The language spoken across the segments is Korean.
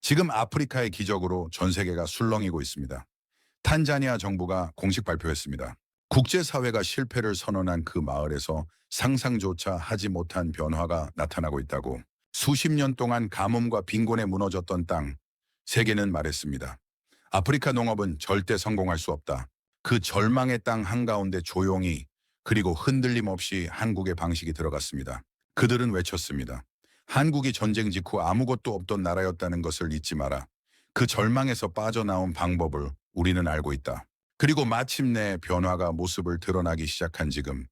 지금 아프리카의 기적으로 전 세계가 술렁이고 있습니다. 탄자니아 정부가 공식 발표했습니다. 국제사회가 실패를 선언한 그 마을에서 상상조차 하지 못한 변화가 나타나고 있다고. 수십 년 동안 가뭄과 빈곤에 무너졌던 땅, 세계는 말했습니다. 아프리카 농업은 절대 성공할 수 없다. 그 절망의 땅 한가운데 조용히 그리고 흔들림 없이 한국의 방식이 들어갔습니다. 그들은 외쳤습니다. 한국이 전쟁 직후 아무것도 없던 나라였다는 것을 잊지 마라. 그 절망에서 빠져나온 방법을 우리는 알고 있다. 그리고 마침내 변화가 모습을 드러나기 시작한 지금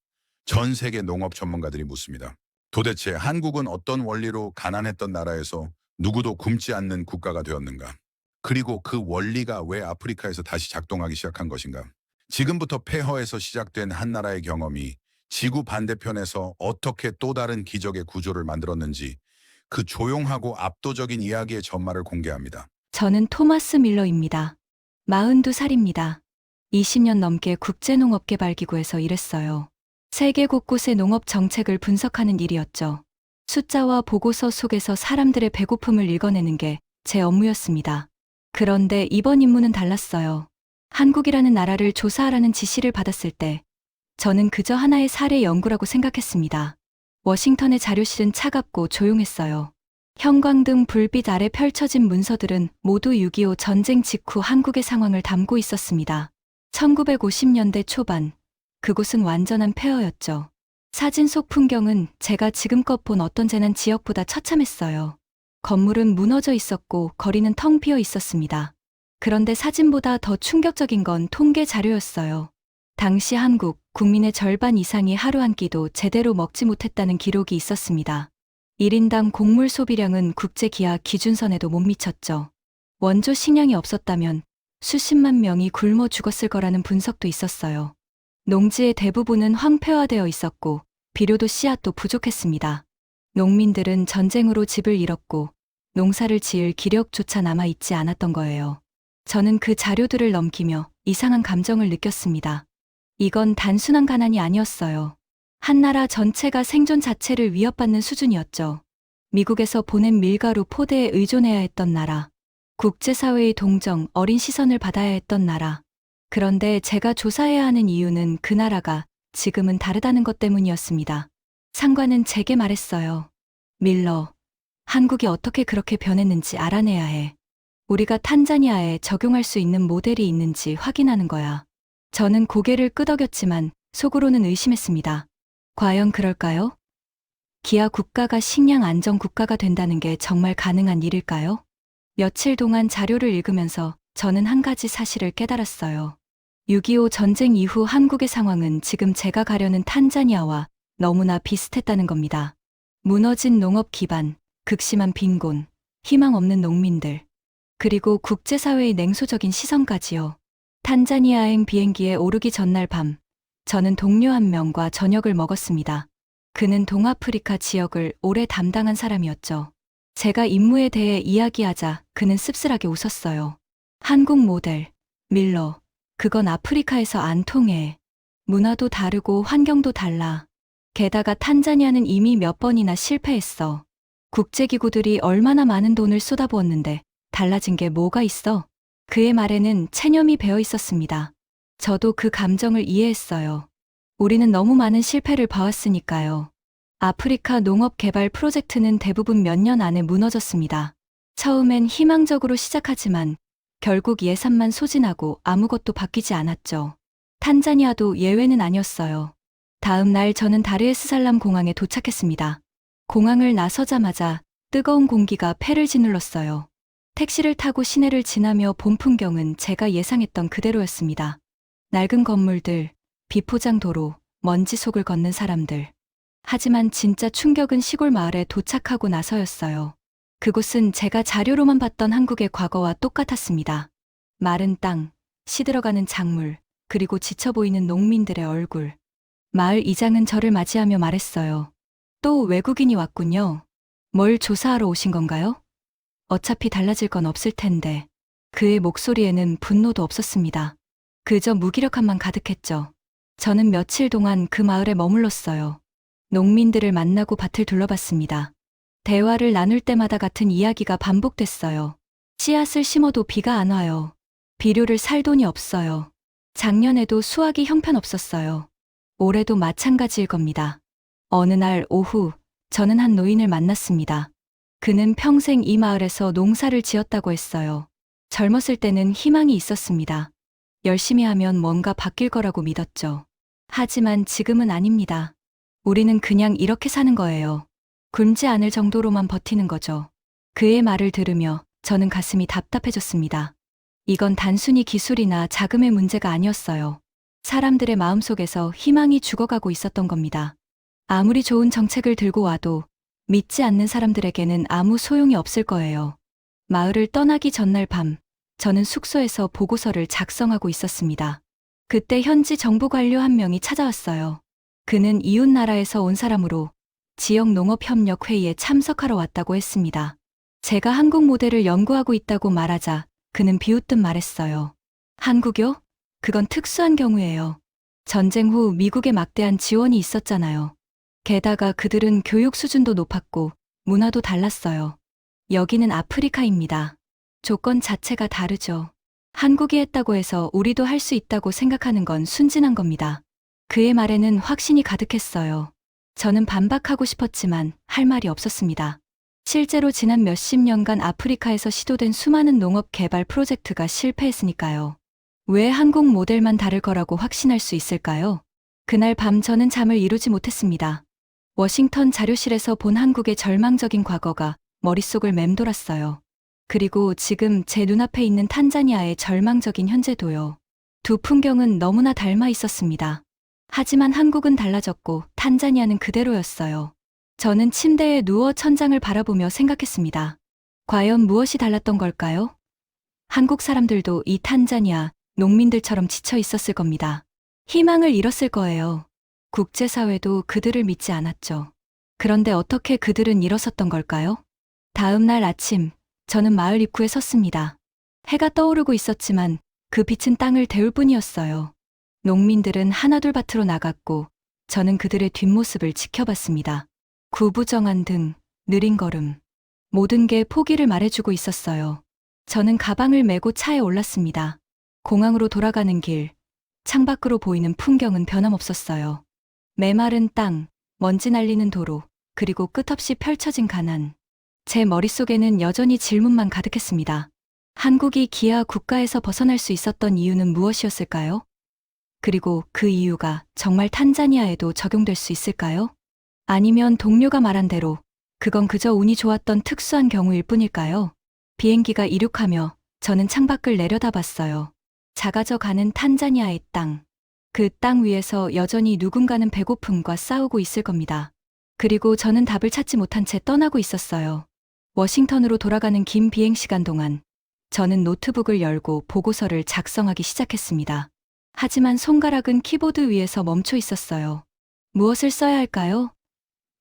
전 세계 농업 전문가들이 묻습니다. 도대체 한국은 어떤 원리로 가난했던 나라에서 누구도 굶지 않는 국가가 되었는가? 그리고 그 원리가 왜 아프리카에서 다시 작동하기 시작한 것인가? 지금부터 폐허에서 시작된 한 나라의 경험이 지구 반대편에서 어떻게 또 다른 기적의 구조를 만들었는지 그 조용하고 압도적인 이야기의 전말을 공개합니다. 저는 토마스 밀러입니다. 42살입니다. 20년 넘게 국제농업개발기구에서 일했어요. 세계 곳곳의 농업 정책을 분석하는 일이었죠. 숫자와 보고서 속에서 사람들의 배고픔을 읽어내는 게 제 업무였습니다. 그런데 이번 임무는 달랐어요. 한국이라는 나라를 조사하라는 지시를 받았을 때 저는 그저 하나의 사례 연구라고 생각했습니다. 워싱턴의 자료실은 차갑고 조용했어요. 형광등 불빛 아래 펼쳐진 문서들은 모두 6.25 전쟁 직후 한국의 상황을 담고 있었습니다. 1950년대 초반, 그곳은 완전한 폐허였죠. 사진 속 풍경은 제가 지금껏 본 어떤 재난 지역보다 처참했어요. 건물은 무너져 있었고 거리는 텅 비어 있었습니다. 그런데 사진보다 더 충격적인 건 통계 자료였어요. 당시 한국 국민의 절반 이상이 하루 한 끼도 제대로 먹지 못했다는 기록이 있었습니다. 1인당 곡물 소비량은 국제기아 기준선에도 못 미쳤죠. 원조 식량이 없었다면 수십만 명이 굶어 죽었을 거라는 분석도 있었어요. 농지의 대부분은 황폐화되어 있었고 비료도 씨앗도 부족했습니다. 농민들은 전쟁으로 집을 잃었고 농사를 지을 기력조차 남아있지 않았던 거예요. 저는 그 자료들을 넘기며 이상한 감정을 느꼈습니다. 이건 단순한 가난이 아니었어요. 한 나라 전체가 생존 자체를 위협받는 수준이었죠. 미국에서 보낸 밀가루 포대에 의존해야 했던 나라. 국제사회의 동정, 어린 시선을 받아야 했던 나라. 그런데 제가 조사해야 하는 이유는 그 나라가 지금은 다르다는 것 때문이었습니다. 상관은 제게 말했어요. 밀러, 한국이 어떻게 그렇게 변했는지 알아내야 해. 우리가 탄자니아에 적용할 수 있는 모델이 있는지 확인하는 거야. 저는 고개를 끄덕였지만 속으로는 의심했습니다. 과연 그럴까요? 기아 국가가 식량 안정 국가가 된다는 게 정말 가능한 일일까요? 며칠 동안 자료를 읽으면서 저는 한 가지 사실을 깨달았어요. 6.25 전쟁 이후 한국의 상황은 지금 제가 가려는 탄자니아와 너무나 비슷했다는 겁니다. 무너진 농업 기반, 극심한 빈곤, 희망 없는 농민들, 그리고 국제사회의 냉소적인 시선까지요. 탄자니아행 비행기에 오르기 전날 밤, 저는 동료 한 명과 저녁을 먹었습니다. 그는 동아프리카 지역을 오래 담당한 사람이었죠. 제가 임무에 대해 이야기하자 그는 씁쓸하게 웃었어요. 한국 모델, 밀러, 그건 아프리카에서 안 통해. 문화도 다르고 환경도 달라. 게다가 탄자니아는 이미 몇 번이나 실패했어. 국제기구들이 얼마나 많은 돈을 쏟아부었는데 달라진 게 뭐가 있어? 그의 말에는 체념이 배어 있었습니다. 저도 그 감정을 이해했어요. 우리는 너무 많은 실패를 봐왔으니까요. 아프리카 농업 개발 프로젝트는 대부분 몇 년 안에 무너졌습니다. 처음엔 희망적으로 시작하지만 결국 예산만 소진하고 아무것도 바뀌지 않았죠. 탄자니아도 예외는 아니었어요. 다음 날 저는 다르에스살람 공항에 도착했습니다. 공항을 나서자마자 뜨거운 공기가 폐를 짓눌렀어요. 택시를 타고 시내를 지나며 본 풍경은 제가 예상했던 그대로였습니다. 낡은 건물들, 비포장 도로, 먼지 속을 걷는 사람들. 하지만 진짜 충격은 시골 마을에 도착하고 나서였어요. 그곳은 제가 자료로만 봤던 한국의 과거와 똑같았습니다. 마른 땅, 시들어가는 작물, 그리고 지쳐 보이는 농민들의 얼굴. 마을 이장은 저를 맞이하며 말했어요. 또 외국인이 왔군요. 뭘 조사하러 오신 건가요? 어차피 달라질 건 없을 텐데. 그의 목소리에는 분노도 없었습니다. 그저 무기력함만 가득했죠. 저는 며칠 동안 그 마을에 머물렀어요. 농민들을 만나고 밭을 둘러봤습니다. 대화를 나눌 때마다 같은 이야기가 반복됐어요. 씨앗을 심어도 비가 안 와요. 비료를 살 돈이 없어요. 작년에도 수확이 형편없었어요. 올해도 마찬가지일 겁니다. 어느 날 오후, 저는 한 노인을 만났습니다. 그는 평생 이 마을에서 농사를 지었다고 했어요. 젊었을 때는 희망이 있었습니다. 열심히 하면 뭔가 바뀔 거라고 믿었죠. 하지만 지금은 아닙니다. 우리는 그냥 이렇게 사는 거예요. 굶지 않을 정도로만 버티는 거죠. 그의 말을 들으며 저는 가슴이 답답해졌습니다. 이건 단순히 기술이나 자금의 문제가 아니었어요. 사람들의 마음속에서 희망이 죽어가고 있었던 겁니다. 아무리 좋은 정책을 들고 와도 믿지 않는 사람들에게는 아무 소용이 없을 거예요. 마을을 떠나기 전날 밤, 저는 숙소에서 보고서를 작성하고 있었습니다. 그때 현지 정부 관료 한 명이 찾아왔어요. 그는 이웃 나라에서 온 사람으로 지역 농업협력회의에 참석하러 왔다고 했습니다. 제가 한국 모델을 연구하고 있다고 말하자 그는 비웃듯 말했어요. 한국요? 그건 특수한 경우예요. 전쟁 후 미국의 막대한 지원이 있었잖아요. 게다가 그들은 교육 수준도 높았고 문화도 달랐어요. 여기는 아프리카입니다. 조건 자체가 다르죠. 한국이 했다고 해서 우리도 할 수 있다고 생각하는 건 순진한 겁니다. 그의 말에는 확신이 가득했어요. 저는 반박하고 싶었지만 할 말이 없었습니다. 실제로 지난 몇십 년간 아프리카에서 시도된 수많은 농업 개발 프로젝트가 실패했으니까요. 왜 한국 모델만 다를 거라고 확신할 수 있을까요? 그날 밤 저는 잠을 이루지 못했습니다. 워싱턴 자료실에서 본 한국의 절망적인 과거가 머릿속을 맴돌았어요. 그리고 지금 제 눈앞에 있는 탄자니아의 절망적인 현재도요. 두 풍경은 너무나 닮아 있었습니다. 하지만 한국은 달라졌고 탄자니아는 그대로였어요. 저는 침대에 누워 천장을 바라보며 생각했습니다. 과연 무엇이 달랐던 걸까요? 한국 사람들도 이 탄자니아 농민들처럼 지쳐 있었을 겁니다. 희망을 잃었을 거예요. 국제사회도 그들을 믿지 않았죠. 그런데 어떻게 그들은 일어섰던 걸까요? 다음 날 아침, 저는 마을 입구에 섰습니다. 해가 떠오르고 있었지만 그 빛은 땅을 데울 뿐이었어요. 농민들은 하나둘 밭으로 나갔고 저는 그들의 뒷모습을 지켜봤습니다. 구부정한 등, 느린 걸음. 모든 게 포기를 말해주고 있었어요. 저는 가방을 메고 차에 올랐습니다. 공항으로 돌아가는 길, 창밖으로 보이는 풍경은 변함없었어요. 메마른 땅, 먼지 날리는 도로, 그리고 끝없이 펼쳐진 가난. 제 머릿속에는 여전히 질문만 가득했습니다. 한국이 기아 국가에서 벗어날 수 있었던 이유는 무엇이었을까요? 그리고 그 이유가 정말 탄자니아에도 적용될 수 있을까요? 아니면 동료가 말한 대로 그건 그저 운이 좋았던 특수한 경우일 뿐일까요? 비행기가 이륙하며 저는 창밖을 내려다봤어요. 작아져 가는 탄자니아의 땅. 그 땅 위에서 여전히 누군가는 배고픔과 싸우고 있을 겁니다. 그리고 저는 답을 찾지 못한 채 떠나고 있었어요. 워싱턴으로 돌아가는 긴 비행 시간 동안 저는 노트북을 열고 보고서를 작성하기 시작했습니다. 하지만 손가락은 키보드 위에서 멈춰 있었어요. 무엇을 써야 할까요?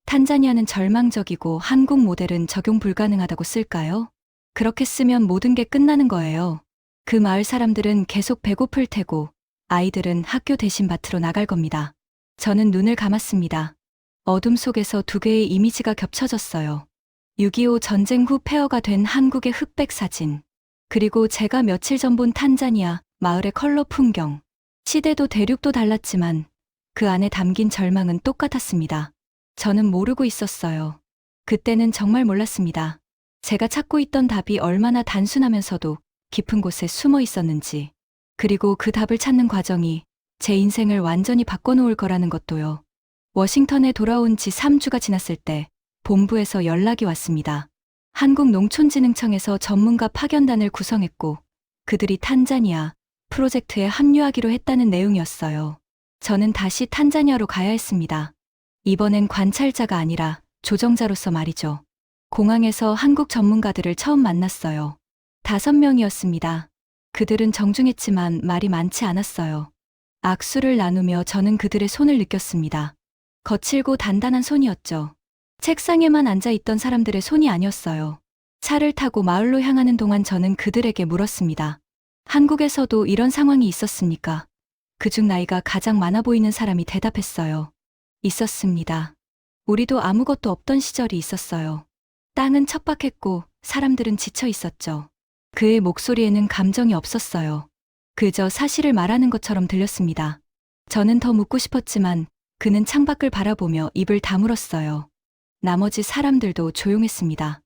탄자니아는 절망적이고 한국 모델은 적용 불가능하다고 쓸까요? 그렇게 쓰면 모든 게 끝나는 거예요. 그 마을 사람들은 계속 배고플 테고 아이들은 학교 대신 밭으로 나갈 겁니다. 저는 눈을 감았습니다. 어둠 속에서 두 개의 이미지가 겹쳐졌어요. 6.25 전쟁 후 폐허가 된 한국의 흑백 사진. 그리고 제가 며칠 전 본 탄자니아 마을의 컬러 풍경. 시대도 대륙도 달랐지만 그 안에 담긴 절망은 똑같았습니다. 저는 모르고 있었어요. 그때는 정말 몰랐습니다. 제가 찾고 있던 답이 얼마나 단순하면서도 깊은 곳에 숨어 있었는지, 그리고 그 답을 찾는 과정이 제 인생을 완전히 바꿔놓을 거라는 것도요. 워싱턴에 돌아온 지 3주가 지났을 때 본부에서 연락이 왔습니다. 한국농촌진흥청에서 전문가 파견단을 구성했고 그들이 탄자니아 프로젝트에 합류하기로 했다는 내용이었어요. 저는 다시 탄자니아로 가야 했습니다. 이번엔 관찰자가 아니라 조정자로서 말이죠. 공항에서 한국 전문가들을 처음 만났어요. 5명이었습니다. 그들은 정중했지만 말이 많지 않았어요. 악수를 나누며 저는 그들의 손을 느꼈습니다. 거칠고 단단한 손이었죠. 책상에만 앉아있던 사람들의 손이 아니었어요. 차를 타고 마을로 향하는 동안 저는 그들에게 물었습니다. 한국에서도 이런 상황이 있었습니까? 그중 나이가 가장 많아 보이는 사람이 대답했어요. 있었습니다. 우리도 아무것도 없던 시절이 있었어요. 땅은 척박했고 사람들은 지쳐 있었죠. 그의 목소리에는 감정이 없었어요. 그저 사실을 말하는 것처럼 들렸습니다. 저는 더 묻고 싶었지만 그는 창밖을 바라보며 입을 다물었어요. 나머지 사람들도 조용했습니다.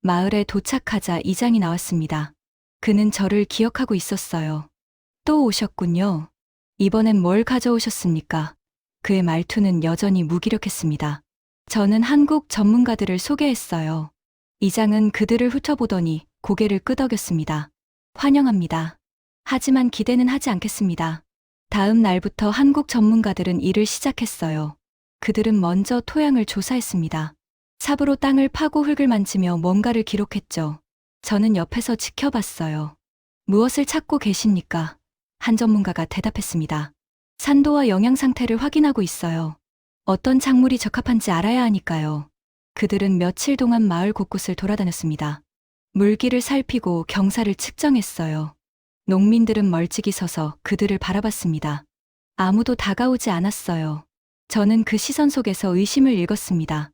마을에 도착하자 이장이 나왔습니다. 그는 저를 기억하고 있었어요. 또 오셨군요. 이번엔 뭘 가져오셨습니까? 그의 말투는 여전히 무기력했습니다. 저는 한국 전문가들을 소개했어요. 이장은 그들을 훑어보더니 고개를 끄덕였습니다. 환영합니다. 하지만 기대는 하지 않겠습니다. 다음 날부터 한국 전문가들은 일을 시작했어요. 그들은 먼저 토양을 조사했습니다. 삽으로 땅을 파고 흙을 만지며 뭔가를 기록했죠. 저는 옆에서 지켜봤어요. 무엇을 찾고 계십니까? 한 전문가가 대답했습니다. 산도와 영양 상태를 확인하고 있어요. 어떤 작물이 적합한지 알아야 하니까요. 그들은 며칠 동안 마을 곳곳을 돌아다녔습니다. 물기를 살피고 경사를 측정했어요. 농민들은 멀찍이 서서 그들을 바라봤습니다. 아무도 다가오지 않았어요. 저는 그 시선 속에서 의심을 읽었습니다.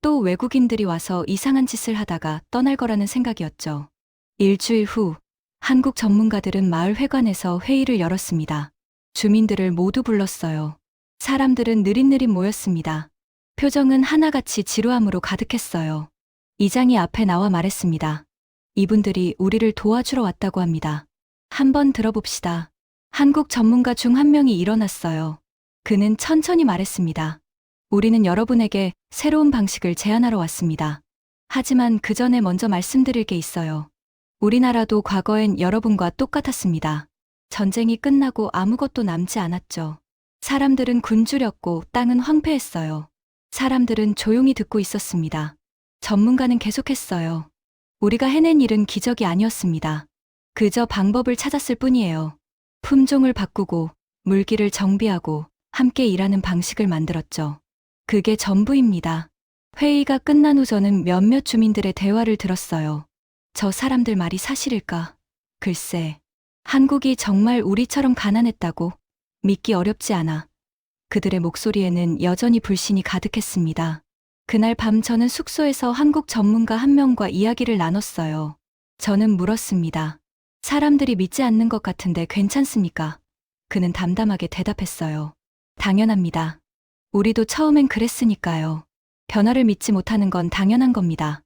또 외국인들이 와서 이상한 짓을 하다가 떠날 거라는 생각이었죠. 일주일 후, 한국 전문가들은 마을 회관에서 회의를 열었습니다. 주민들을 모두 불렀어요. 사람들은 느릿느릿 모였습니다. 표정은 하나같이 지루함으로 가득했어요. 이장이 앞에 나와 말했습니다. 이분들이 우리를 도와주러 왔다고 합니다. 한번 들어봅시다. 한국 전문가 중 한 명이 일어났어요. 그는 천천히 말했습니다. 우리는 여러분에게 새로운 방식을 제안하러 왔습니다. 하지만 그 전에 먼저 말씀드릴 게 있어요. 우리나라도 과거엔 여러분과 똑같았습니다. 전쟁이 끝나고 아무것도 남지 않았죠. 사람들은 굶주렸고 땅은 황폐했어요. 사람들은 조용히 듣고 있었습니다. 전문가는 계속했어요. 우리가 해낸 일은 기적이 아니었습니다. 그저 방법을 찾았을 뿐이에요. 품종을 바꾸고 물기를 정비하고 함께 일하는 방식을 만들었죠. 그게 전부입니다. 회의가 끝난 후 저는 몇몇 주민들의 대화를 들었어요. 저 사람들 말이 사실일까? 글쎄, 한국이 정말 우리처럼 가난했다고 믿기 어렵지 않아. 그들의 목소리에는 여전히 불신이 가득했습니다. 그날 밤 저는 숙소에서 한국 전문가 한 명과 이야기를 나눴어요. 저는 물었습니다. 사람들이 믿지 않는 것 같은데 괜찮습니까? 그는 담담하게 대답했어요. 당연합니다. 우리도 처음엔 그랬으니까요. 변화를 믿지 못하는 건 당연한 겁니다.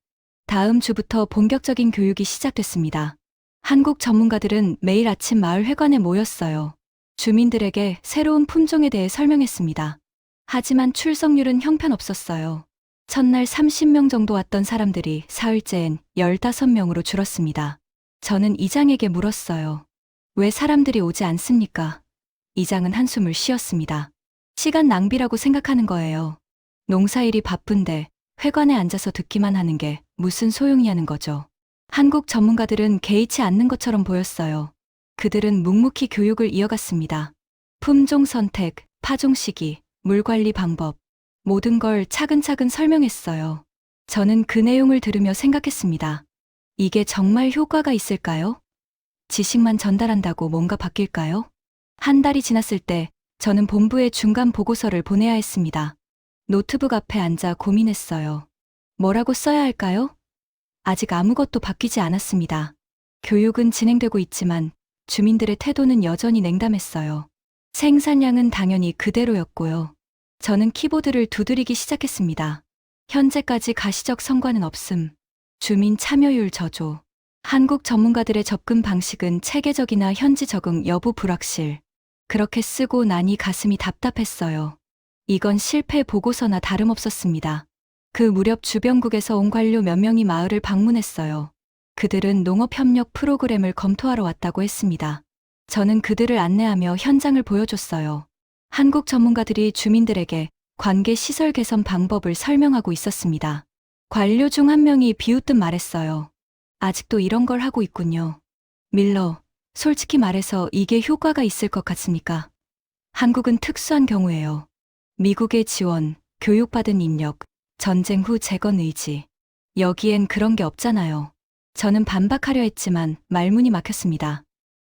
다음 주부터 본격적인 교육이 시작됐습니다. 한국 전문가들은 매일 아침 마을 회관에 모였어요. 주민들에게 새로운 품종에 대해 설명했습니다. 하지만 출석률은 형편없었어요. 첫날 30명 정도 왔던 사람들이 사흘째엔 15명으로 줄었습니다. 저는 이장에게 물었어요. 왜 사람들이 오지 않습니까? 이장은 한숨을 쉬었습니다. 시간 낭비라고 생각하는 거예요. 농사일이 바쁜데 회관에 앉아서 듣기만 하는 게 무슨 소용이냐는 거죠. 한국 전문가들은 개의치 않는 것처럼 보였어요. 그들은 묵묵히 교육을 이어갔습니다. 품종 선택, 파종 시기, 물 관리 방법, 모든 걸 차근차근 설명했어요. 저는 그 내용을 들으며 생각했습니다. 이게 정말 효과가 있을까요? 지식만 전달한다고 뭔가 바뀔까요? 한 달이 지났을 때 저는 본부에 중간 보고서를 보내야 했습니다. 노트북 앞에 앉아 고민했어요. 뭐라고 써야 할까요? 아직 아무것도 바뀌지 않았습니다. 교육은 진행되고 있지만 주민들의 태도는 여전히 냉담했어요. 생산량은 당연히 그대로였고요. 저는 키보드를 두드리기 시작했습니다. 현재까지 가시적 성과는 없음. 주민 참여율 저조. 한국 전문가들의 접근 방식은 체계적이나 현지 적응 여부 불확실. 그렇게 쓰고 나니 가슴이 답답했어요. 이건 실패 보고서나 다름없었습니다. 그 무렵 주변국에서 온 관료 몇 명이 마을을 방문했어요. 그들은 농업협력 프로그램을 검토하러 왔다고 했습니다. 저는 그들을 안내하며 현장을 보여줬어요. 한국 전문가들이 주민들에게 관계 시설 개선 방법을 설명하고 있었습니다. 관료 중 한 명이 비웃듯 말했어요. 아직도 이런 걸 하고 있군요. 밀러, 솔직히 말해서 이게 효과가 있을 것 같습니까? 한국은 특수한 경우예요. 미국의 지원, 교육받은 인력, 전쟁 후 재건 의지. 여기엔 그런 게 없잖아요. 저는 반박하려 했지만 말문이 막혔습니다.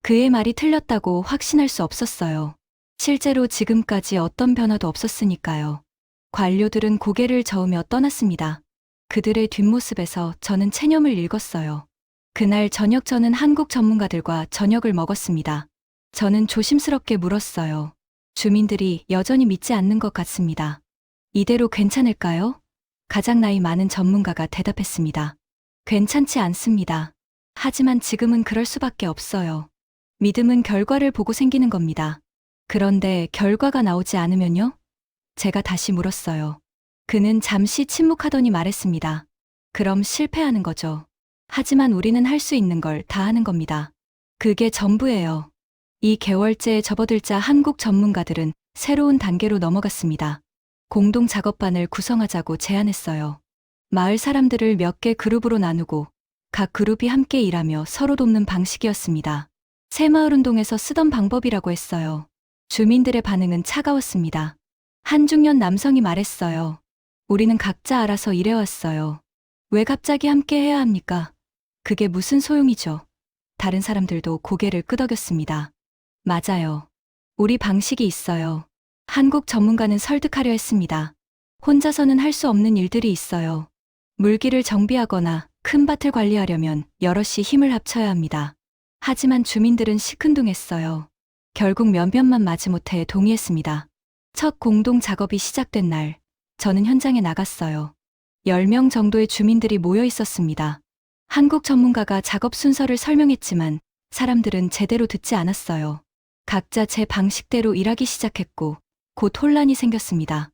그의 말이 틀렸다고 확신할 수 없었어요. 실제로 지금까지 어떤 변화도 없었으니까요. 관료들은 고개를 저으며 떠났습니다. 그들의 뒷모습에서 저는 체념을 읽었어요. 그날 저녁 저는 한국 전문가들과 저녁을 먹었습니다. 저는 조심스럽게 물었어요. 주민들이 여전히 믿지 않는 것 같습니다. 이대로 괜찮을까요? 가장 나이 많은 전문가가 대답했습니다. 괜찮지 않습니다. 하지만 지금은 그럴 수밖에 없어요. 믿음은 결과를 보고 생기는 겁니다. 그런데 결과가 나오지 않으면요? 제가 다시 물었어요. 그는 잠시 침묵하더니 말했습니다. 그럼 실패하는 거죠. 하지만 우리는 할 수 있는 걸 다 하는 겁니다. 그게 전부예요. 이 개월째에 접어들자 한국 전문가들은 새로운 단계로 넘어갔습니다. 공동 작업반을 구성하자고 제안했어요. 마을 사람들을 몇 개 그룹으로 나누고 각 그룹이 함께 일하며 서로 돕는 방식이었습니다. 새마을운동에서 쓰던 방법이라고 했어요. 주민들의 반응은 차가웠습니다. 한 중년 남성이 말했어요. 우리는 각자 알아서 일해왔어요. 왜 갑자기 함께 해야 합니까? 그게 무슨 소용이죠? 다른 사람들도 고개를 끄덕였습니다. 맞아요. 우리 방식이 있어요. 한국 전문가는 설득하려 했습니다. 혼자서는 할 수 없는 일들이 있어요. 물기를 정비하거나 큰 밭을 관리하려면 여럿이 힘을 합쳐야 합니다. 하지만 주민들은 시큰둥했어요. 결국 몇몇만 마지못해 동의했습니다. 첫 공동 작업이 시작된 날, 저는 현장에 나갔어요. 10명 정도의 주민들이 모여 있었습니다. 한국 전문가가 작업 순서를 설명했지만 사람들은 제대로 듣지 않았어요. 각자 제 방식대로 일하기 시작했고 곧 혼란이 생겼습니다.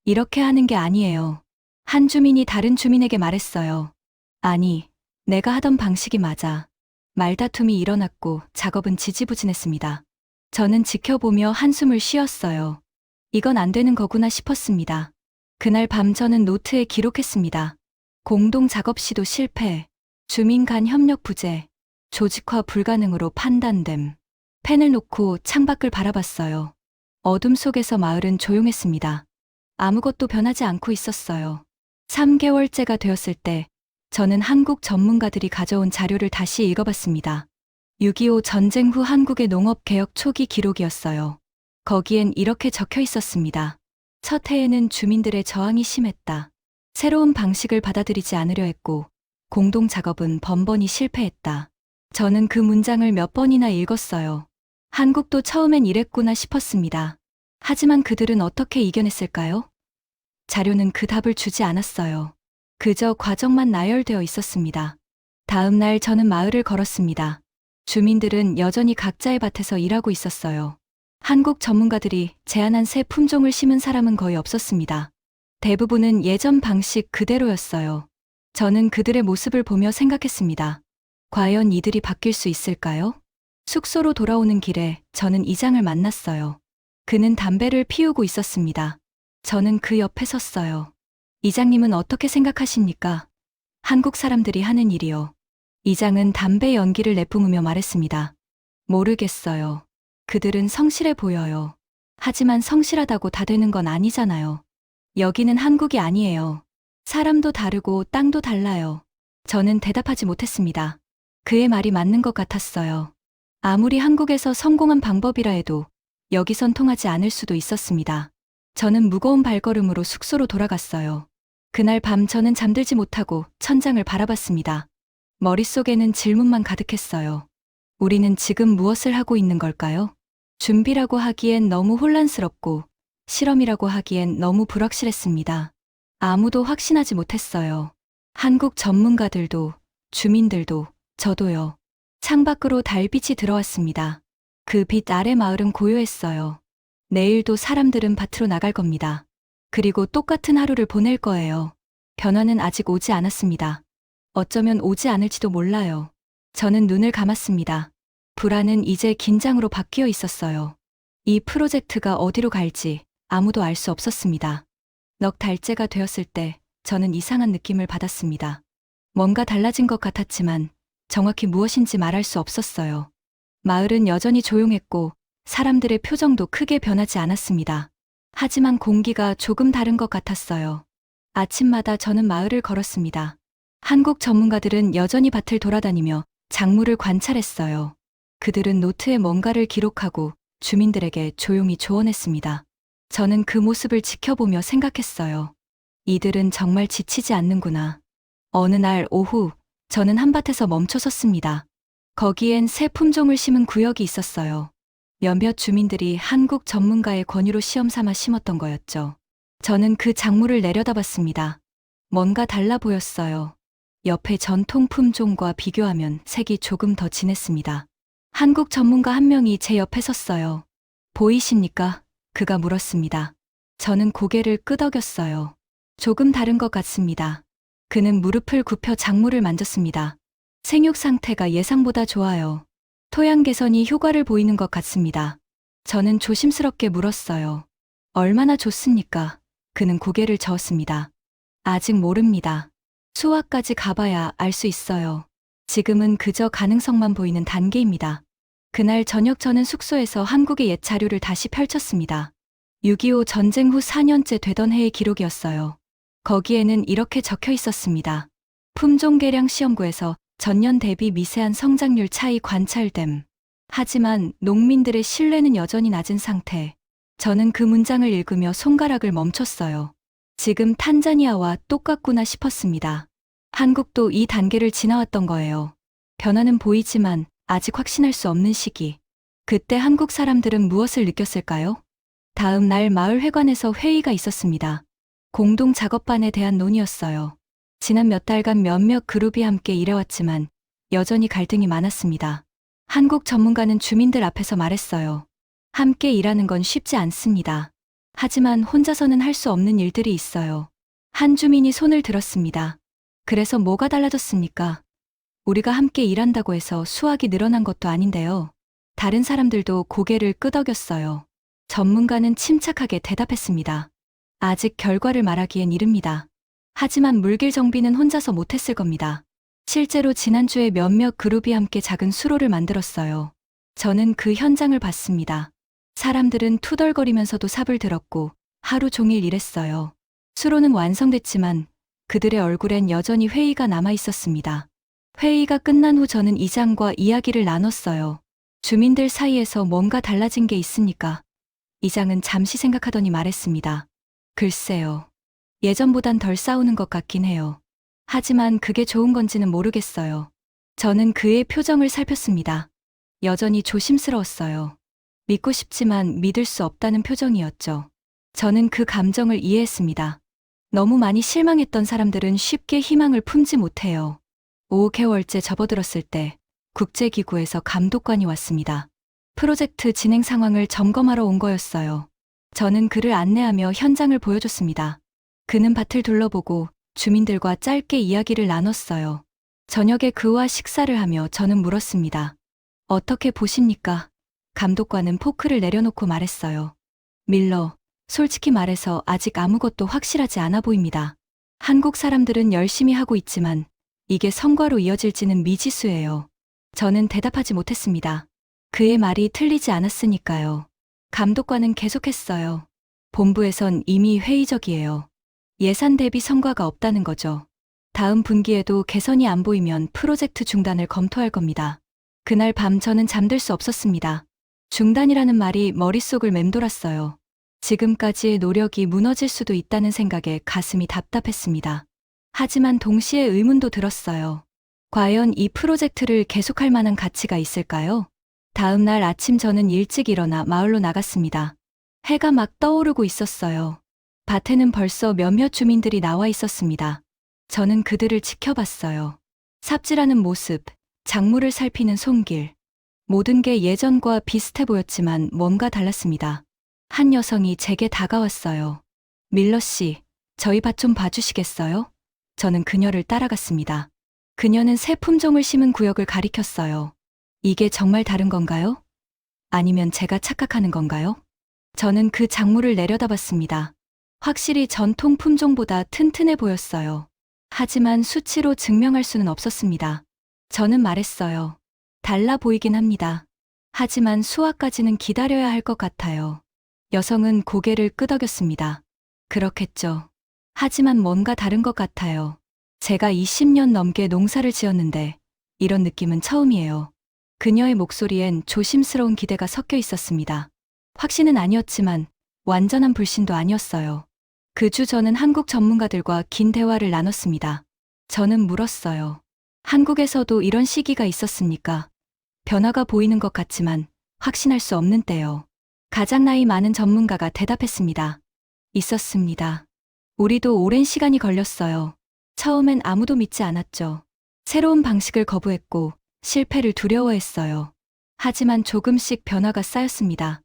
이렇게 하는 게 아니에요. 한 주민이 다른 주민에게 말했어요. 아니, 내가 하던 방식이 맞아. 말다툼이 일어났고 작업은 지지부진했습니다. 저는 지켜보며 한숨을 쉬었어요. 이건 안 되는 거구나 싶었습니다. 그날 밤 저는 노트에 기록했습니다. 공동 작업 시도 실패, 주민 간 협력 부재, 조직화 불가능으로 판단됨. 펜을 놓고 창밖을 바라봤어요. 어둠 속에서 마을은 조용했습니다. 아무것도 변하지 않고 있었어요. 3개월째가 되었을 때 저는 한국 전문가들이 가져온 자료를 다시 읽어봤습니다. 6.25 전쟁 후 한국의 농업개혁 초기 기록이었어요. 거기엔 이렇게 적혀 있었습니다. 첫 해에는 주민들의 저항이 심했다. 새로운 방식을 받아들이지 않으려 했고 공동 작업은 번번이 실패했다. 저는 그 문장을 몇 번이나 읽었어요. 한국도 처음엔 이랬구나 싶었습니다. 하지만 그들은 어떻게 이겨냈을까요? 자료는 그 답을 주지 않았어요. 그저 과정만 나열되어 있었습니다. 다음 날 저는 마을을 걸었습니다. 주민들은 여전히 각자의 밭에서 일하고 있었어요. 한국 전문가들이 제안한 새 품종을 심은 사람은 거의 없었습니다. 대부분은 예전 방식 그대로였어요. 저는 그들의 모습을 보며 생각했습니다. 과연 이들이 바뀔 수 있을까요? 숙소로 돌아오는 길에 저는 이장을 만났어요. 그는 담배를 피우고 있었습니다. 저는 그 옆에 섰어요. 이장님은 어떻게 생각하십니까? 한국 사람들이 하는 일이요. 이장은 담배 연기를 내뿜으며 말했습니다. 모르겠어요. 그들은 성실해 보여요. 하지만 성실하다고 다 되는 건 아니잖아요. 여기는 한국이 아니에요. 사람도 다르고 땅도 달라요. 저는 대답하지 못했습니다. 그의 말이 맞는 것 같았어요. 아무리 한국에서 성공한 방법이라 해도 여기선 통하지 않을 수도 있었습니다. 저는 무거운 발걸음으로 숙소로 돌아갔어요. 그날 밤 저는 잠들지 못하고 천장을 바라봤습니다. 머릿속에는 질문만 가득했어요. 우리는 지금 무엇을 하고 있는 걸까요? 준비라고 하기엔 너무 혼란스럽고 실험이라고 하기엔 너무 불확실했습니다. 아무도 확신하지 못했어요. 한국 전문가들도, 주민들도, 저도요. 창밖으로 달빛이 들어왔습니다. 그 빛 아래 마을은 고요했어요. 내일도 사람들은 밭으로 나갈 겁니다. 그리고 똑같은 하루를 보낼 거예요. 변화는 아직 오지 않았습니다. 어쩌면 오지 않을지도 몰라요. 저는 눈을 감았습니다. 불안은 이제 긴장으로 바뀌어 있었어요. 이 프로젝트가 어디로 갈지 아무도 알 수 없었습니다. 넉 달째가 되었을 때 저는 이상한 느낌을 받았습니다. 뭔가 달라진 것 같았지만 정확히 무엇인지 말할 수 없었어요. 마을은 여전히 조용했고 사람들의 표정도 크게 변하지 않았습니다. 하지만 공기가 조금 다른 것 같았어요. 아침마다 저는 마을을 걸었습니다. 한국 전문가들은 여전히 밭을 돌아다니며 작물을 관찰했어요. 그들은 노트에 뭔가를 기록하고 주민들에게 조용히 조언했습니다. 저는 그 모습을 지켜보며 생각했어요. 이들은 정말 지치지 않는구나. 어느 날 오후 저는 한밭에서 멈춰 섰습니다. 거기엔 새 품종을 심은 구역이 있었어요. 몇몇 주민들이 한국 전문가의 권유로 시험 삼아 심었던 거였죠. 저는 그 작물을 내려다봤습니다. 뭔가 달라 보였어요. 옆의 전통 품종과 비교하면 색이 조금 더 진했습니다. 한국 전문가 한 명이 제 옆에 섰어요. 보이십니까? 그가 물었습니다. 저는 고개를 끄덕였어요. 조금 다른 것 같습니다. 그는 무릎을 굽혀 작물을 만졌습니다. 생육 상태가 예상보다 좋아요. 토양 개선이 효과를 보이는 것 같습니다. 저는 조심스럽게 물었어요. 얼마나 좋습니까? 그는 고개를 저었습니다. 아직 모릅니다. 수확까지 가봐야 알 수 있어요. 지금은 그저 가능성만 보이는 단계입니다. 그날 저녁 저는 숙소에서 한국의 옛 자료를 다시 펼쳤습니다. 6.25 전쟁 후 4년째 되던 해의 기록이었어요. 거기에는 이렇게 적혀 있었습니다. 품종 개량 시험구에서 전년 대비 미세한 성장률 차이 관찰됨. 하지만 농민들의 신뢰는 여전히 낮은 상태. 저는 그 문장을 읽으며 손가락을 멈췄어요. 지금 탄자니아와 똑같구나 싶었습니다. 한국도 이 단계를 지나왔던 거예요. 변화는 보이지만 아직 확신할 수 없는 시기. 그때 한국 사람들은 무엇을 느꼈을까요? 다음 날 마을 회관에서 회의가 있었습니다. 공동 작업반에 대한 논의였어요. 지난 몇 달간 몇몇 그룹이 함께 일해왔지만 여전히 갈등이 많았습니다. 한국 전문가는 주민들 앞에서 말했어요. 함께 일하는 건 쉽지 않습니다. 하지만 혼자서는 할 수 없는 일들이 있어요. 한 주민이 손을 들었습니다. 그래서 뭐가 달라졌습니까? 우리가 함께 일한다고 해서 수확이 늘어난 것도 아닌데요. 다른 사람들도 고개를 끄덕였어요. 전문가는 침착하게 대답했습니다. 아직 결과를 말하기엔 이릅니다. 하지만 물길 정비는 혼자서 못했을 겁니다. 실제로 지난주에 몇몇 그룹이 함께 작은 수로를 만들었어요. 저는 그 현장을 봤습니다. 사람들은 투덜거리면서도 삽을 들었고 하루 종일 일했어요. 수로는 완성됐지만 그들의 얼굴엔 여전히 회의가 남아 있었습니다. 회의가 끝난 후 저는 이장과 이야기를 나눴어요. 주민들 사이에서 뭔가 달라진 게 있습니까? 이장은 잠시 생각하더니 말했습니다. 글쎄요. 예전보단 덜 싸우는 것 같긴 해요. 하지만 그게 좋은 건지는 모르겠어요. 저는 그의 표정을 살폈습니다. 여전히 조심스러웠어요. 믿고 싶지만 믿을 수 없다는 표정이었죠. 저는 그 감정을 이해했습니다. 너무 많이 실망했던 사람들은 쉽게 희망을 품지 못해요. 5개월째 접어들었을 때 국제기구에서 감독관이 왔습니다. 프로젝트 진행 상황을 점검하러 온 거였어요. 저는 그를 안내하며 현장을 보여줬습니다. 그는 밭을 둘러보고 주민들과 짧게 이야기를 나눴어요. 저녁에 그와 식사를 하며 저는 물었습니다. 어떻게 보십니까? 감독관은 포크를 내려놓고 말했어요. 밀러, 솔직히 말해서 아직 아무것도 확실하지 않아 보입니다. 한국 사람들은 열심히 하고 있지만 이게 성과로 이어질지는 미지수예요. 저는 대답하지 못했습니다. 그의 말이 틀리지 않았으니까요. 감독관은 계속했어요. 본부에선 이미 회의적이에요. 예산 대비 성과가 없다는 거죠. 다음 분기에도 개선이 안 보이면 프로젝트 중단을 검토할 겁니다. 그날 밤 저는 잠들 수 없었습니다. 중단이라는 말이 머릿속을 맴돌았어요. 지금까지의 노력이 무너질 수도 있다는 생각에 가슴이 답답했습니다. 하지만 동시에 의문도 들었어요. 과연 이 프로젝트를 계속할 만한 가치가 있을까요? 다음 날 아침 저는 일찍 일어나 마을로 나갔습니다. 해가 막 떠오르고 있었어요. 밭에는 벌써 몇몇 주민들이 나와 있었습니다. 저는 그들을 지켜봤어요. 삽질하는 모습, 작물을 살피는 손길. 모든 게 예전과 비슷해 보였지만 뭔가 달랐습니다. 한 여성이 제게 다가왔어요. 밀러 씨, 저희 밭 좀 봐주시겠어요? 저는 그녀를 따라갔습니다. 그녀는 새 품종을 심은 구역을 가리켰어요. 이게 정말 다른 건가요? 아니면 제가 착각하는 건가요? 저는 그 작물을 내려다봤습니다. 확실히 전통 품종보다 튼튼해 보였어요. 하지만 수치로 증명할 수는 없었습니다. 저는 말했어요. 달라 보이긴 합니다. 하지만 수확까지는 기다려야 할 것 같아요. 여성은 고개를 끄덕였습니다. 그렇겠죠. 하지만 뭔가 다른 것 같아요. 제가 20년 넘게 농사를 지었는데 이런 느낌은 처음이에요. 그녀의 목소리엔 조심스러운 기대가 섞여 있었습니다. 확신은 아니었지만 완전한 불신도 아니었어요. 그 주 저는 한국 전문가들과 긴 대화를 나눴습니다. 저는 물었어요. 한국에서도 이런 시기가 있었습니까? 변화가 보이는 것 같지만 확신할 수 없는 때요. 가장 나이 많은 전문가가 대답했습니다. 있었습니다. 우리도 오랜 시간이 걸렸어요. 처음엔 아무도 믿지 않았죠. 새로운 방식을 거부했고 실패를 두려워했어요. 하지만 조금씩 변화가 쌓였습니다.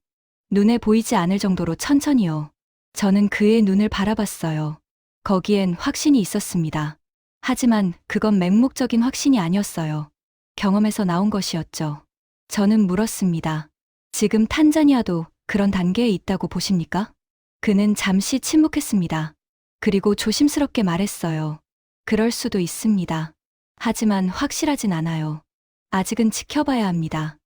눈에 보이지 않을 정도로 천천히요. 저는 그의 눈을 바라봤어요. 거기엔 확신이 있었습니다. 하지만 그건 맹목적인 확신이 아니었어요. 경험에서 나온 것이었죠. 저는 물었습니다. 지금 탄자니아도 그런 단계에 있다고 보십니까? 그는 잠시 침묵했습니다. 그리고 조심스럽게 말했어요. 그럴 수도 있습니다. 하지만 확실하진 않아요. 아직은 지켜봐야 합니다.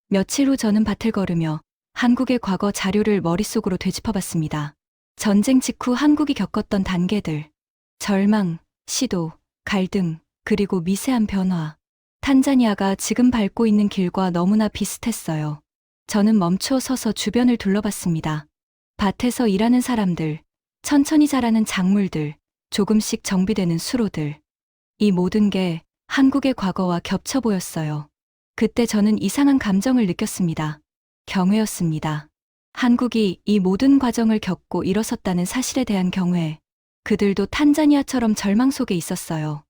며칠 후 저는 밭을 걸으며 한국의 과거 자료를 머릿속으로 되짚어봤습니다. 전쟁 직후 한국이 겪었던 단계들, 절망, 시도, 갈등, 그리고 미세한 변화. 탄자니아가 지금 밟고 있는 길과 너무나 비슷했어요. 저는 멈춰 서서 주변을 둘러봤습니다. 밭에서 일하는 사람들, 천천히 자라는 작물들, 조금씩 정비되는 수로들. 이 모든 게 한국의 과거와 겹쳐 보였어요. 그때 저는 이상한 감정을 느꼈습니다. 경외였습니다. 한국이 이 모든 과정을 겪고 일어섰다는 사실에 대한 경외. 그들도 탄자니아처럼 절망 속에 있었어요.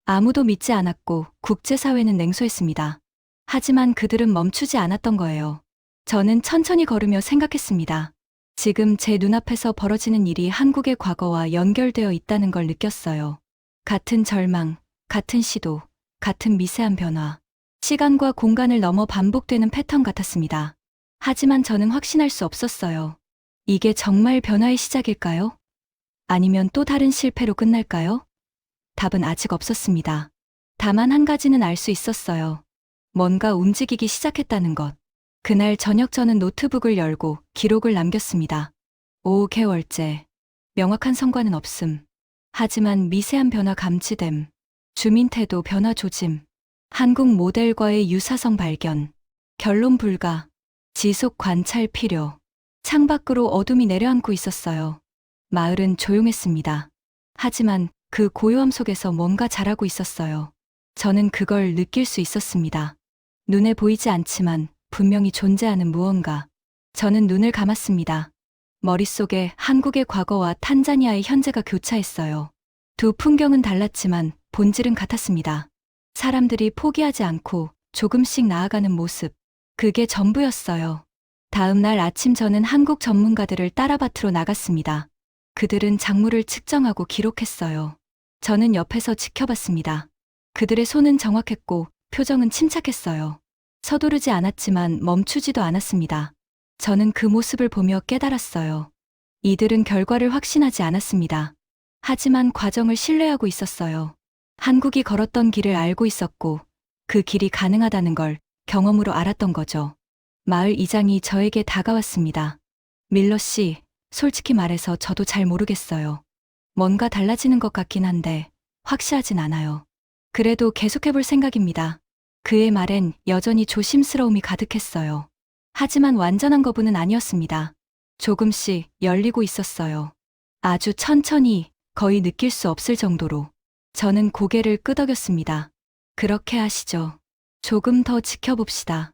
아무도 믿지 않았고 국제사회는 냉소했습니다. 하지만 그들은 멈추지 않았던 거예요. 저는 천천히 걸으며 생각했습니다. 지금 제 눈앞에서 벌어지는 일이 한국의 과거와 연결되어 있다는 걸 느꼈어요. 같은 절망, 같은 시도, 같은 미세한 변화. 시간과 공간을 넘어 반복되는 패턴 같았습니다. 하지만 저는 확신할 수 없었어요. 이게 정말 변화의 시작일까요? 아니면 또 다른 실패로 끝날까요? 답은 아직 없었습니다. 다만 한 가지는 알 수 있었어요. 뭔가 움직이기 시작했다는 것. 그날 저녁 저는 노트북을 열고 기록을 남겼습니다. 5개월째. 명확한 성과는 없음. 하지만 미세한 변화 감지됨. 주민 태도 변화 조짐. 한국 모델과의 유사성 발견. 결론 불가. 지속 관찰 필요. 창밖으로 어둠이 내려앉고 있었어요. 마을은 조용했습니다. 하지만 그 고요함 속에서 뭔가 자라고 있었어요. 저는 그걸 느낄 수 있었습니다. 눈에 보이지 않지만 분명히 존재하는 무언가. 저는 눈을 감았습니다. 머릿속에 한국의 과거와 탄자니아의 현재가 교차했어요. 두 풍경은 달랐지만 본질은 같았습니다. 사람들이 포기하지 않고 조금씩 나아가는 모습. 그게 전부였어요. 다음 날 아침 저는 한국 전문가들을 따라 밭으로 나갔습니다. 그들은 작물을 측정하고 기록했어요. 저는 옆에서 지켜봤습니다. 그들의 손은 정확했고 표정은 침착했어요. 서두르지 않았지만 멈추지도 않았습니다. 저는 그 모습을 보며 깨달았어요. 이들은 결과를 확신하지 않았습니다. 하지만 과정을 신뢰하고 있었어요. 한국이 걸었던 길을 알고 있었고 그 길이 가능하다는 걸 경험으로 알았던 거죠. 마을 이장이 저에게 다가왔습니다. 밀러 씨, 솔직히 말해서 저도 잘 모르겠어요. 뭔가 달라지는 것 같긴 한데 확실하진 않아요. 그래도 계속해볼 생각입니다. 그의 말엔 여전히 조심스러움이 가득했어요. 하지만 완전한 거부는 아니었습니다. 조금씩 열리고 있었어요. 아주 천천히, 거의 느낄 수 없을 정도로. 저는 고개를 끄덕였습니다. 그렇게 하시죠. 조금 더 지켜봅시다.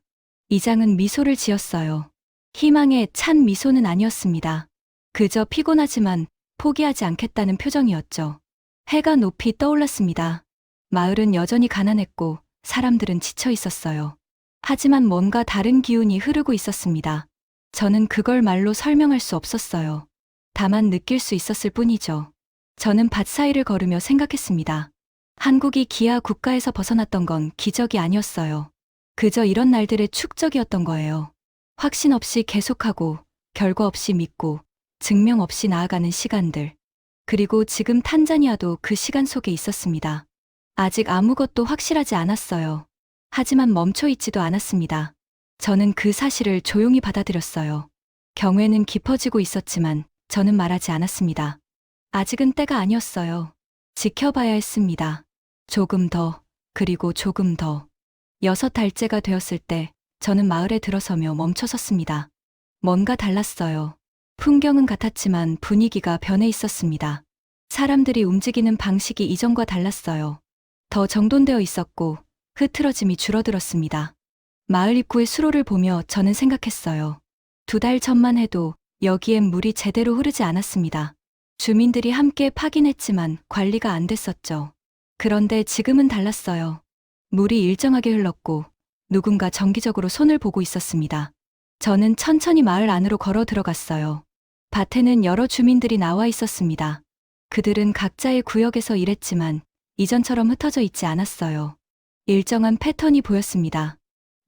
이장은 미소를 지었어요. 희망에 찬 미소는 아니었습니다. 그저 피곤하지만 포기하지 않겠다는 표정이었죠. 해가 높이 떠올랐습니다. 마을은 여전히 가난했고 사람들은 지쳐 있었어요. 하지만 뭔가 다른 기운이 흐르고 있었습니다. 저는 그걸 말로 설명할 수 없었어요. 다만 느낄 수 있었을 뿐이죠. 저는 밭 사이를 걸으며 생각했습니다. 한국이 기아 국가에서 벗어났던 건 기적이 아니었어요. 그저 이런 날들의 축적이었던 거예요. 확신 없이 계속하고, 결과 없이 믿고, 증명 없이 나아가는 시간들. 그리고 지금 탄자니아도 그 시간 속에 있었습니다. 아직 아무것도 확실하지 않았어요. 하지만 멈춰 있지도 않았습니다. 저는 그 사실을 조용히 받아들였어요. 경외는 깊어지고 있었지만 저는 말하지 않았습니다. 아직은 때가 아니었어요. 지켜봐야 했습니다. 조금 더, 그리고 조금 더. 6달째가 되었을 때 저는 마을에 들어서며 멈춰 섰습니다. 뭔가 달랐어요. 풍경은 같았지만 분위기가 변해 있었습니다. 사람들이 움직이는 방식이 이전과 달랐어요. 더 정돈되어 있었고 흐트러짐이 줄어들었습니다. 마을 입구의 수로를 보며 저는 생각했어요. 2달 전만 해도 여기엔 물이 제대로 흐르지 않았습니다. 주민들이 함께 파긴 했지만 관리가 안 됐었죠. 그런데 지금은 달랐어요. 물이 일정하게 흘렀고 누군가 정기적으로 손을 보고 있었습니다. 저는 천천히 마을 안으로 걸어 들어갔어요. 밭에는 여러 주민들이 나와 있었습니다. 그들은 각자의 구역에서 일했지만 이전처럼 흩어져 있지 않았어요. 일정한 패턴이 보였습니다.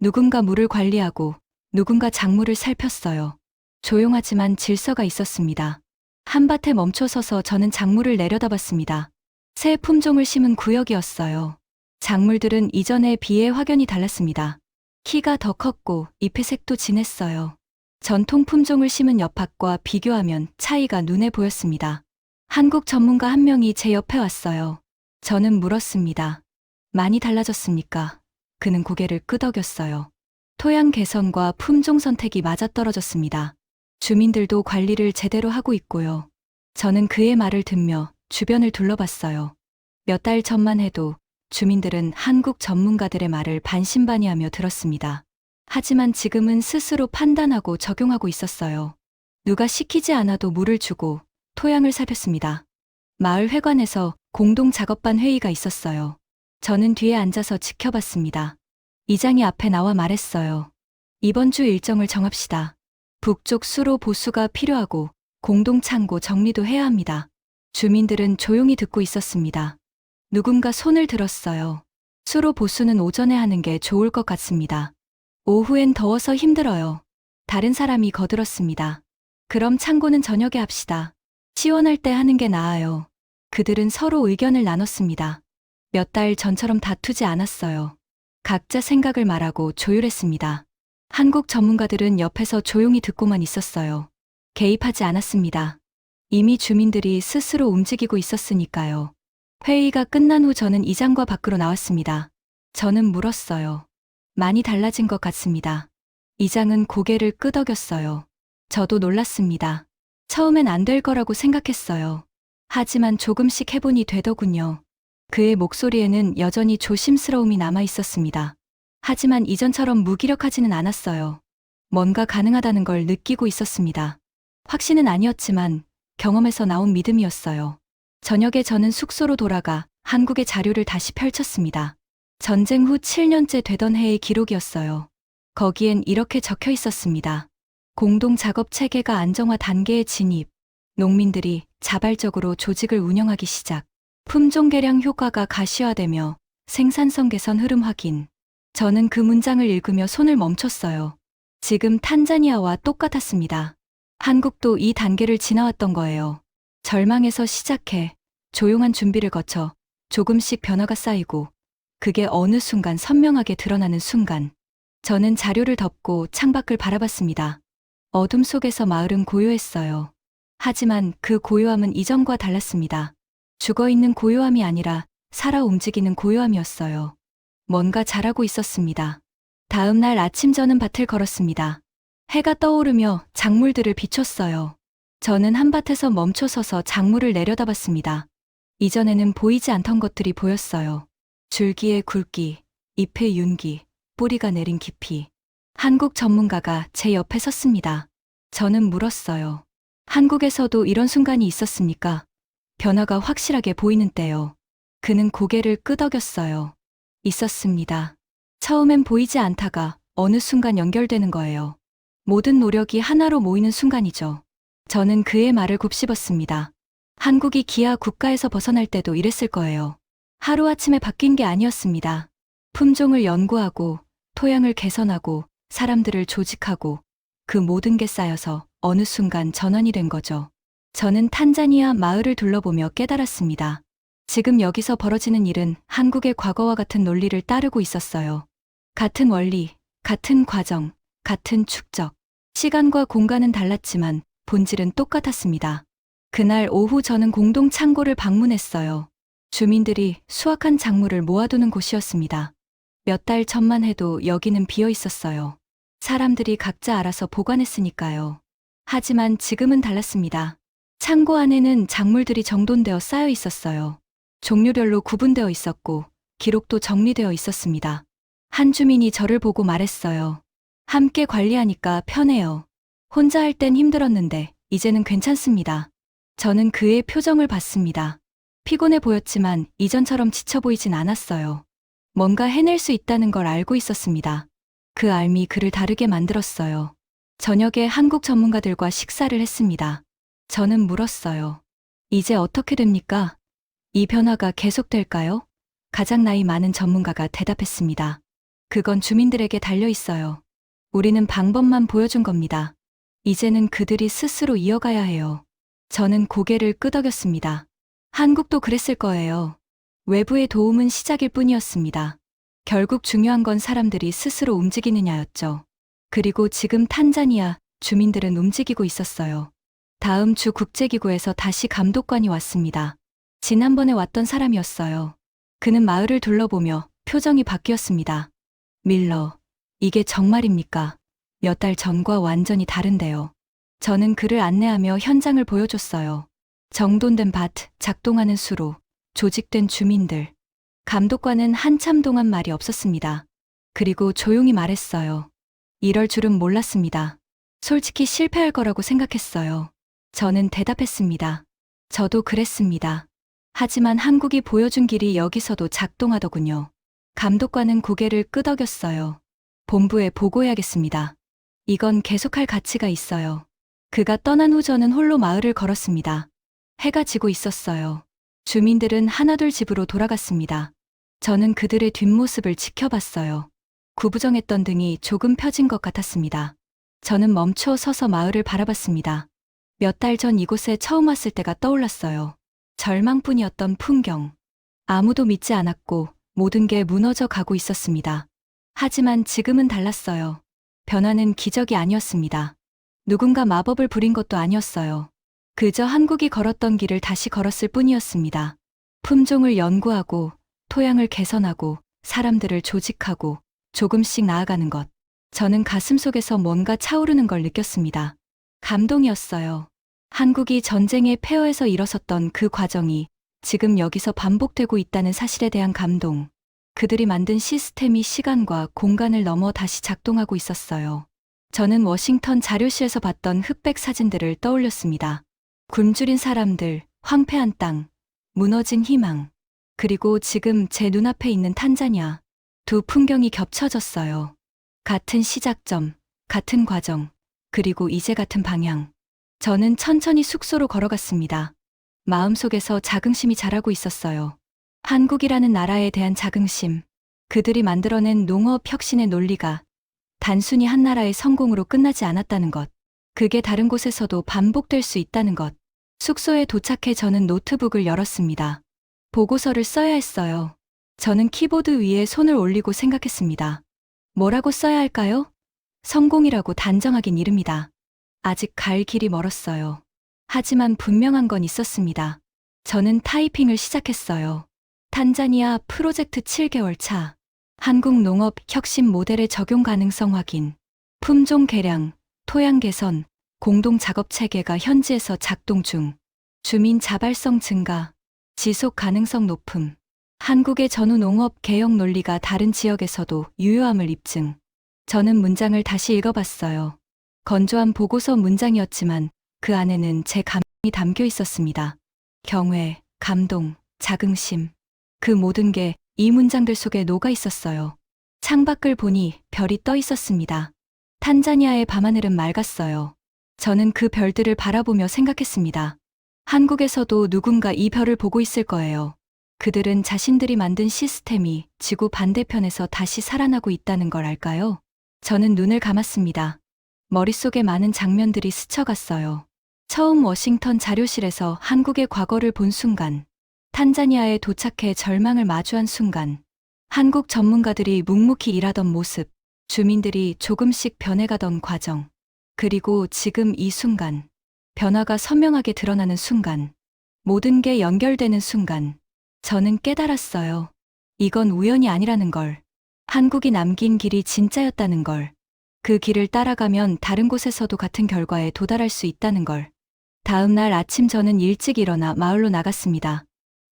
누군가 물을 관리하고 누군가 작물을 살폈어요. 조용하지만 질서가 있었습니다. 한밭에 멈춰서서 저는 작물을 내려다봤습니다. 새 품종을 심은 구역이었어요. 작물들은 이전에 비해 확연히 달랐습니다. 키가 더 컸고 잎의 색도 진했어요. 전통 품종을 심은 옆밭과 비교하면 차이가 눈에 보였습니다. 한국 전문가 한 명이 제 옆에 왔어요. 저는 물었습니다. 많이 달라졌습니까? 그는 고개를 끄덕였어요. 토양 개선과 품종 선택이 맞아떨어졌습니다. 주민들도 관리를 제대로 하고 있고요. 저는 그의 말을 듣며 주변을 둘러봤어요. 몇 달 전만 해도 주민들은 한국 전문가들의 말을 반신반의하며 들었습니다. 하지만 지금은 스스로 판단하고 적용하고 있었어요. 누가 시키지 않아도 물을 주고 토양을 살폈습니다. 마을 회관에서 공동 작업반 회의가 있었어요. 저는 뒤에 앉아서 지켜봤습니다. 이장이 앞에 나와 말했어요. 이번 주 일정을 정합시다. 북쪽 수로 보수가 필요하고 공동 창고 정리도 해야 합니다. 주민들은 조용히 듣고 있었습니다. 누군가 손을 들었어요. 수로 보수는 오전에 하는 게 좋을 것 같습니다. 오후엔 더워서 힘들어요. 다른 사람이 거들었습니다. 그럼 창고는 저녁에 합시다. 시원할 때 하는 게 나아요. 그들은 서로 의견을 나눴습니다. 몇 달 전처럼 다투지 않았어요. 각자 생각을 말하고 조율했습니다. 한국 전문가들은 옆에서 조용히 듣고만 있었어요. 개입하지 않았습니다. 이미 주민들이 스스로 움직이고 있었으니까요. 회의가 끝난 후 저는 이장과 밖으로 나왔습니다. 저는 물었어요. 많이 달라진 것 같습니다. 이장은 고개를 끄덕였어요. 저도 놀랐습니다. 처음엔 안 될 거라고 생각했어요. 하지만 조금씩 해보니 되더군요. 그의 목소리에는 여전히 조심스러움이 남아 있었습니다. 하지만 이전처럼 무기력하지는 않았어요. 뭔가 가능하다는 걸 느끼고 있었습니다. 확신은 아니었지만 경험에서 나온 믿음이었어요. 저녁에 저는 숙소로 돌아가 한국의 자료를 다시 펼쳤습니다. 전쟁 후 7년째 되던 해의 기록이었어요. 거기엔 이렇게 적혀 있었습니다. 공동 작업 체계가 안정화 단계에 진입. 농민들이 자발적으로 조직을 운영하기 시작. 품종 개량 효과가 가시화되며 생산성 개선 흐름 확인. 저는 그 문장을 읽으며 손을 멈췄어요. 지금 탄자니아와 똑같았습니다. 한국도 이 단계를 지나왔던 거예요. 절망에서 시작해 조용한 준비를 거쳐 조금씩 변화가 쌓이고 그게 어느 순간 선명하게 드러나는 순간. 저는 자료를 덮고 창밖을 바라봤습니다. 어둠 속에서 마을은 고요했어요. 하지만 그 고요함은 이전과 달랐습니다. 죽어있는 고요함이 아니라 살아 움직이는 고요함이었어요. 뭔가 자라고 있었습니다. 다음 날 아침 저는 밭을 걸었습니다. 해가 떠오르며 작물들을 비췄어요. 저는 한밭에서 멈춰서서 작물을 내려다봤습니다. 이전에는 보이지 않던 것들이 보였어요. 줄기의 굵기, 잎의 윤기, 뿌리가 내린 깊이. 한국 전문가가 제 옆에 섰습니다. 저는 물었어요. 한국에서도 이런 순간이 있었습니까? 변화가 확실하게 보이는 때요. 그는 고개를 끄덕였어요. 있었습니다. 처음엔 보이지 않다가 어느 순간 연결되는 거예요. 모든 노력이 하나로 모이는 순간이죠. 저는 그의 말을 곱씹었습니다. 한국이 기아 국가에서 벗어날 때도 이랬을 거예요. 하루아침에 바뀐 게 아니었습니다. 품종을 연구하고 토양을 개선하고 사람들을 조직하고 그 모든 게 쌓여서 어느 순간 전환이 된 거죠. 저는 탄자니아 마을을 둘러보며 깨달았습니다. 지금 여기서 벌어지는 일은 한국의 과거와 같은 논리를 따르고 있었어요. 같은 원리, 같은 과정, 같은 축적. 시간과 공간은 달랐지만 본질은 똑같았습니다. 그날 오후 저는 공동 창고를 방문했어요. 주민들이 수확한 작물을 모아두는 곳이었습니다. 몇 달 전만 해도 여기는 비어 있었어요. 사람들이 각자 알아서 보관했으니까요. 하지만 지금은 달랐습니다. 창고 안에는 작물들이 정돈되어 쌓여 있었어요. 종류별로 구분되어 있었고 기록도 정리되어 있었습니다. 한 주민이 저를 보고 말했어요. 함께 관리하니까 편해요. 혼자 할 땐 힘들었는데 이제는 괜찮습니다. 저는 그의 표정을 봤습니다. 피곤해 보였지만 이전처럼 지쳐 보이진 않았어요. 뭔가 해낼 수 있다는 걸 알고 있었습니다. 그 알미 그를 다르게 만들었어요. 저녁에 한국 전문가들과 식사를 했습니다. 저는 물었어요. 이제 어떻게 됩니까? 이 변화가 계속될까요? 가장 나이 많은 전문가가 대답했습니다. 그건 주민들에게 달려 있어요. 우리는 방법만 보여준 겁니다. 이제는 그들이 스스로 이어가야 해요. 저는 고개를 끄덕였습니다. 한국도 그랬을 거예요. 외부의 도움은 시작일 뿐이었습니다. 결국 중요한 건 사람들이 스스로 움직이느냐였죠. 그리고 지금 탄자니아 주민들은 움직이고 있었어요. 다음 주 국제기구에서 다시 감독관이 왔습니다. 지난번에 왔던 사람이었어요. 그는 마을을 둘러보며 표정이 바뀌었습니다. 밀러, 이게 정말입니까? 몇 달 전과 완전히 다른데요. 저는 그를 안내하며 현장을 보여줬어요. 정돈된 밭, 작동하는 수로, 조직된 주민들. 감독관은 한참 동안 말이 없었습니다. 그리고 조용히 말했어요. 이럴 줄은 몰랐습니다. 솔직히 실패할 거라고 생각했어요. 저는 대답했습니다. 저도 그랬습니다. 하지만 한국이 보여준 길이 여기서도 작동하더군요. 감독관은 고개를 끄덕였어요. 본부에 보고해야겠습니다. 이건 계속할 가치가 있어요. 그가 떠난 후 저는 홀로 마을을 걸었습니다. 해가 지고 있었어요. 주민들은 하나둘 집으로 돌아갔습니다. 저는 그들의 뒷모습을 지켜봤어요. 구부정했던 등이 조금 펴진 것 같았습니다. 저는 멈춰 서서 마을을 바라봤습니다. 몇 달 전 이곳에 처음 왔을 때가 떠올랐어요. 절망뿐이었던 풍경. 아무도 믿지 않았고 모든 게 무너져 가고 있었습니다. 하지만 지금은 달랐어요. 변화는 기적이 아니었습니다. 누군가 마법을 부린 것도 아니었어요. 그저 한국이 걸었던 길을 다시 걸었을 뿐이었습니다. 품종을 연구하고, 토양을 개선하고, 사람들을 조직하고, 조금씩 나아가는 것. 저는 가슴속에서 뭔가 차오르는 걸 느꼈습니다. 감동이었어요. 한국이 전쟁의 폐허에서 일어섰던 그 과정이 지금 여기서 반복되고 있다는 사실에 대한 감동. 그들이 만든 시스템이 시간과 공간을 넘어 다시 작동하고 있었어요. 저는 워싱턴 자료실에서 봤던 흑백 사진들을 떠올렸습니다. 굶주린 사람들, 황폐한 땅, 무너진 희망. 그리고 지금 제 눈앞에 있는 탄자니아. 두 풍경이 겹쳐졌어요. 같은 시작점, 같은 과정, 그리고 이제 같은 방향. 저는 천천히 숙소로 걸어갔습니다. 마음속에서 자긍심이 자라고 있었어요. 한국이라는 나라에 대한 자긍심. 그들이 만들어낸 농업 혁신의 논리가 단순히 한 나라의 성공으로 끝나지 않았다는 것. 그게 다른 곳에서도 반복될 수 있다는 것. 숙소에 도착해 저는 노트북을 열었습니다. 보고서를 써야 했어요. 저는 키보드 위에 손을 올리고 생각했습니다. 뭐라고 써야 할까요? 성공이라고 단정하긴 이릅니다. 아직 갈 길이 멀었어요. 하지만 분명한 건 있었습니다. 저는 타이핑을 시작했어요. 탄자니아 프로젝트 7개월 차. 한국 농업 혁신 모델의 적용 가능성 확인. 품종 개량, 토양 개선, 공동 작업 체계가 현지에서 작동 중. 주민 자발성 증가, 지속 가능성 높음. 한국의 전후 농업 개혁 논리가 다른 지역에서도 유효함을 입증. 저는 문장을 다시 읽어봤어요. 건조한 보고서 문장이었지만 그 안에는 제 감정이 담겨 있었습니다. 경외, 감동, 자긍심. 그 모든 게 이 문장들 속에 녹아 있었어요. 창밖을 보니 별이 떠 있었습니다. 탄자니아의 밤하늘은 맑았어요. 저는 그 별들을 바라보며 생각했습니다. 한국에서도 누군가 이 별을 보고 있을 거예요. 그들은 자신들이 만든 시스템이 지구 반대편에서 다시 살아나고 있다는 걸 알까요? 저는 눈을 감았습니다. 머릿속에 많은 장면들이 스쳐갔어요. 처음 워싱턴 자료실에서 한국의 과거를 본 순간, 탄자니아에 도착해 절망을 마주한 순간, 한국 전문가들이 묵묵히 일하던 모습, 주민들이 조금씩 변해가던 과정, 그리고 지금 이 순간, 변화가 선명하게 드러나는 순간, 모든 게 연결되는 순간, 저는 깨달았어요. 이건 우연이 아니라는 걸. 한국이 남긴 길이 진짜였다는 걸. 그 길을 따라가면 다른 곳에서도 같은 결과에 도달할 수 있다는 걸. 다음 날 아침 저는 일찍 일어나 마을로 나갔습니다.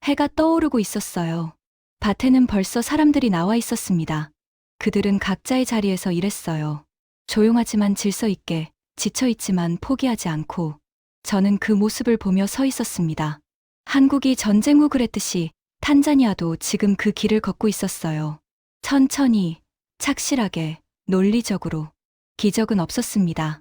해가 떠오르고 있었어요. 밭에는 벌써 사람들이 나와 있었습니다. 그들은 각자의 자리에서 일했어요. 조용하지만 질서 있게, 지쳐있지만 포기하지 않고. 저는 그 모습을 보며 서 있었습니다. 한국이 전쟁 후 그랬듯이 탄자니아도 지금 그 길을 걷고 있었어요. 천천히, 착실하게, 논리적으로. 기적은 없었습니다.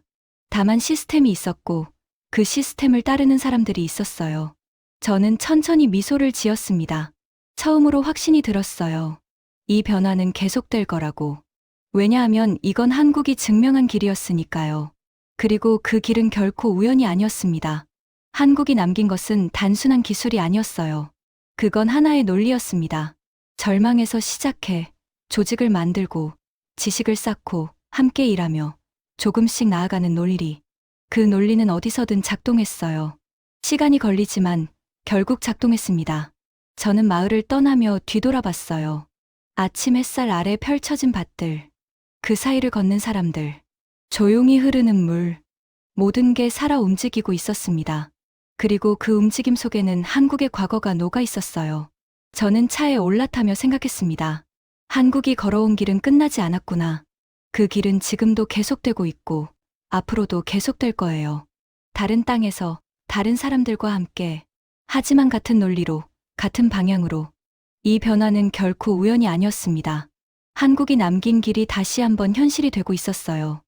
다만 시스템이 있었고 그 시스템을 따르는 사람들이 있었어요. 저는 천천히 미소를 지었습니다. 처음으로 확신이 들었어요. 이 변화는 계속될 거라고. 왜냐하면 이건 한국이 증명한 길이었으니까요. 그리고 그 길은 결코 우연이 아니었습니다. 한국이 남긴 것은 단순한 기술이 아니었어요. 그건 하나의 논리였습니다. 절망에서 시작해 조직을 만들고 지식을 쌓고 함께 일하며 조금씩 나아가는 논리. 그 논리는 어디서든 작동했어요. 시간이 걸리지만 결국 작동했습니다. 저는 마을을 떠나며 뒤돌아봤어요. 아침 햇살 아래 펼쳐진 밭들, 그 사이를 걷는 사람들, 조용히 흐르는 물, 모든 게 살아 움직이고 있었습니다. 그리고 그 움직임 속에는 한국의 과거가 녹아 있었어요. 저는 차에 올라타며 생각했습니다. 한국이 걸어온 길은 끝나지 않았구나. 그 길은 지금도 계속되고 있고 앞으로도 계속될 거예요. 다른 땅에서 다른 사람들과 함께, 하지만 같은 논리로, 같은 방향으로. 이 변화는 결코 우연이 아니었습니다. 한국이 남긴 길이 다시 한번 현실이 되고 있었어요.